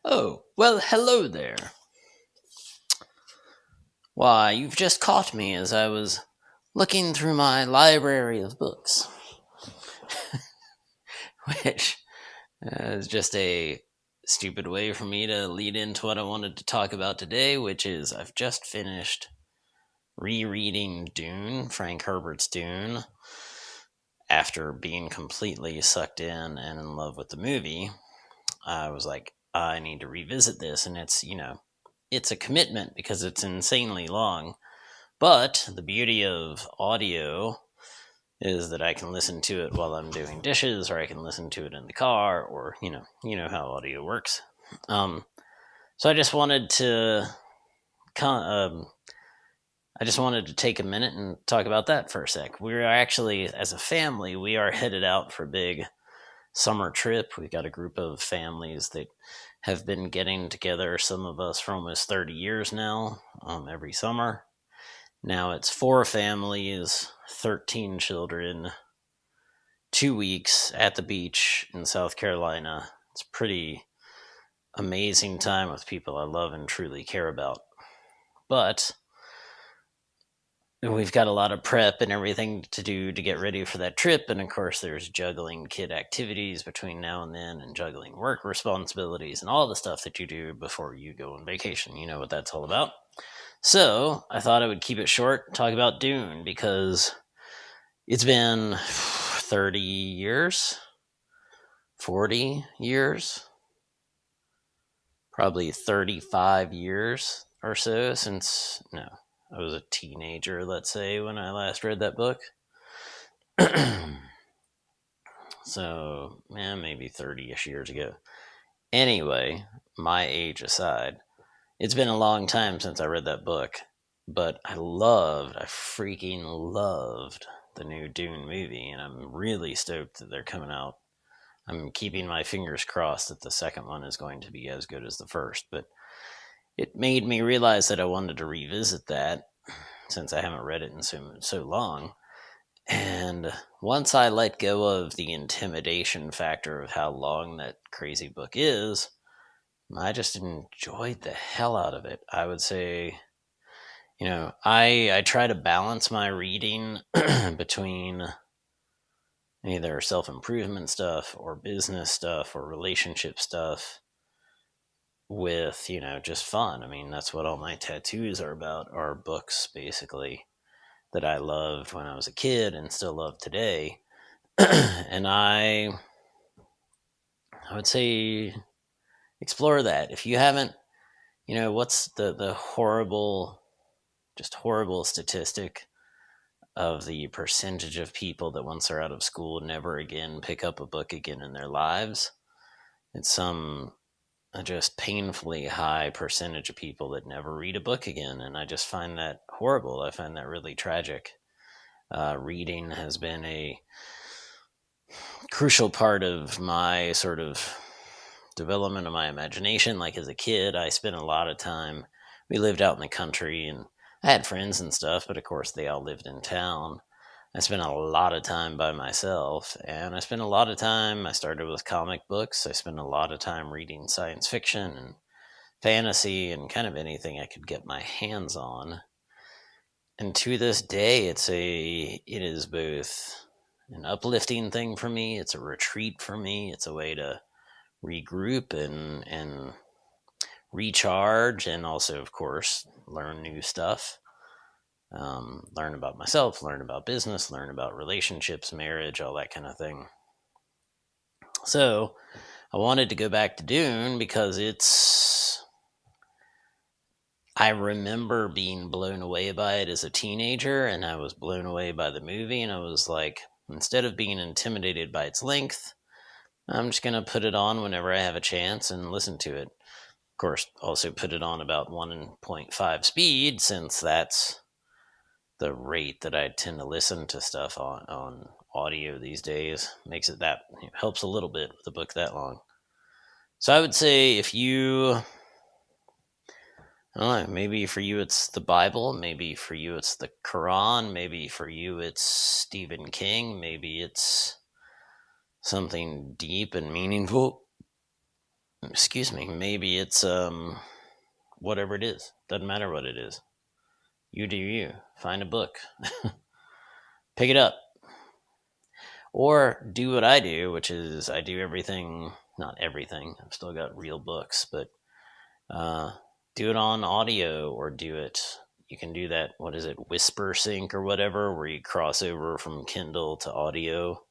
Oh, well, hello there. Why, you've just caught me as I was looking through my library of books, which is just a stupid way for me to lead into what I wanted to talk about today, which is I've just finished rereading Dune, Frank Herbert's Dune, after being completely sucked in and in love with the movie. I was like, I need to revisit this, and it's a commitment because it's insanely long. But the beauty of audio is that I can listen to it while I'm doing dishes, or I can listen to it in the car, or you know how audio works. Um, so con- I just wanted to take a minute and talk about that for a sec. We're actually, as a family, we are headed out for a big summer trip. We've got a group of families that have been getting together. Some of us for almost 30 years now, every summer. Now it's 4 families, 13 children, 2 weeks at the beach in South Carolina. It's a pretty amazing time with people I love and truly care about. But we've got a lot of prep and everything to do to get ready for that trip. And of course, there's juggling kid activities between now and then, and juggling work responsibilities and all the stuff that you do before you go on vacation. You know what that's all about. So I thought I would keep it short, talk about Dune, because it's been 30 years, 40 years, probably 35 years or so since, no, I was a teenager, let's say, when I last read that book. So, maybe 30-ish years ago. Anyway, my age aside, it's been a long time since I read that book, but I freaking loved the new Dune movie, and I'm really stoked that they're coming out. I'm keeping my fingers crossed that the second one is going to be as good as the first, but it made me realize that I wanted to revisit that since I haven't read it in so long. And once I let go of the intimidation factor of how long that crazy book is, I just enjoyed the hell out of it. I would say, I try to balance my reading between either self improvement stuff or business stuff or relationship stuff with, just fun. I mean, that's what all my tattoos are about, are books, basically, that I loved when I was a kid and still love today. And I would say explore that. If you haven't, what's the horrible statistic of the percentage of people that once they're out of school never again pick up a book again in their lives? It's some just painfully high percentage of people that never read a book again, and I just find that horrible. I find that really tragic. Reading has been a crucial part of my sort of development of my imagination. Like as a kid, I spent a lot of time. We lived out in the country, and I had friends and stuff, but of course they all lived in town. I spent a lot of time by myself, and I spent a lot of time. I started with comic books. I spent a lot of time reading science fiction and fantasy and kind of anything I could get my hands on. And to this day, it is both an uplifting thing for me. It's a retreat for me. It's a way to regroup and recharge, and also, of course, learn new stuff. Learn about myself, learn about business, learn about relationships, marriage, all that kind of thing. So I wanted to go back to Dune because I remember being blown away by it as a teenager, and I was blown away by the movie, and I was like, instead of being intimidated by its length, I'm just going to put it on whenever I have a chance and listen to it. Of course, also put it on about 1.5 speed, since that's the rate that I tend to listen to stuff on audio these days. Makes it that helps a little bit with a book that long. So I would say if you, I don't know, maybe for you it's the Bible, maybe for you it's the Quran, maybe for you it's Stephen King, maybe it's something deep and meaningful. excuse me, maybe it's whatever it is. Doesn't matter what it is. You do you. Find a book. Pick it up. Or do what I do, which is I do everything, not everything. I've still got real books, but uh, do it on audio or do it. You can do that. What is it? Whisper Sync or whatever, where you cross over from Kindle to audio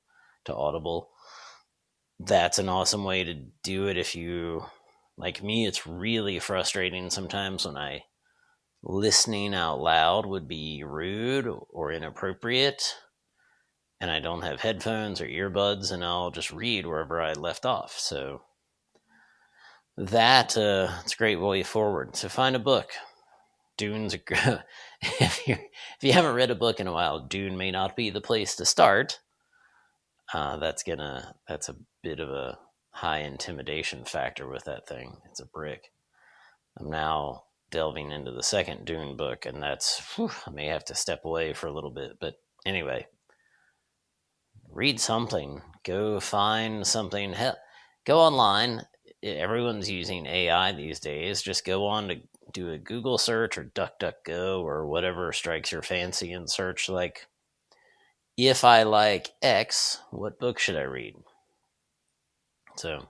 to Audible. That's an awesome way to do it. If you, like me, it's really frustrating sometimes when listening out loud would be rude or inappropriate and I don't have headphones or earbuds and I'll just read wherever I left off. So it's a great way forward. So find a book. Dune's if you haven't read a book in a while, Dune may not be the place to start. That's a bit of a high intimidation factor with that thing. It's a brick. I'm now delving into the second Dune book, and I may have to step away for a little bit. But anyway, read something. Go find something. Hell, go online. Everyone's using AI these days. Just go on to do a Google search or DuckDuckGo or whatever strikes your fancy and search like, if I like X, what book should I read? So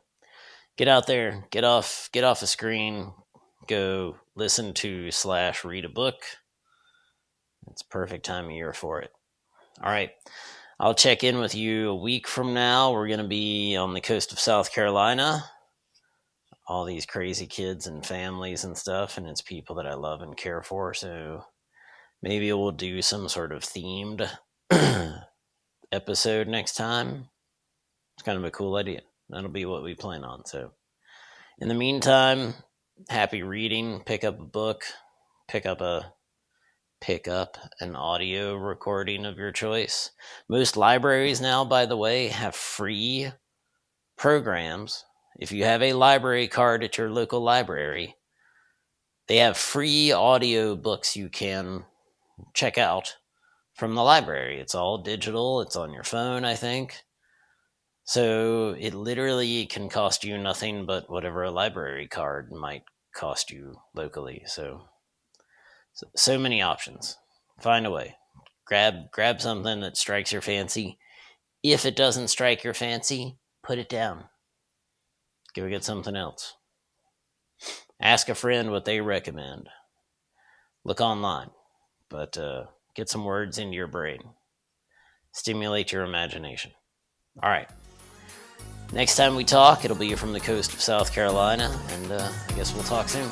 get out there, get off a screen, go listen to / read a book. It's perfect time of year for it. All right. I'll check in with you a week from now. We're going to be on the coast of South Carolina. All these crazy kids and families and stuff, and it's people that I love and care for. So maybe we'll do some sort of themed episode next time. It's kind of a cool idea. That'll be what we plan on. So in the meantime, happy reading. Pick up a book. Pick up an audio recording of your choice. Most libraries now, by the way, have free programs. If you have a library card at your local library, they have free audio books you can check out from the library. It's all digital. It's on your phone, I think. So it literally can cost you nothing but whatever a library card might cost you locally. So many options. Find a way. Grab something that strikes your fancy. If it doesn't strike your fancy, put it down. Go get something else. Ask a friend what they recommend. Look online, but get some words into your brain. Stimulate your imagination. All right. Next time we talk, it'll be from the coast of South Carolina, and I guess we'll talk soon.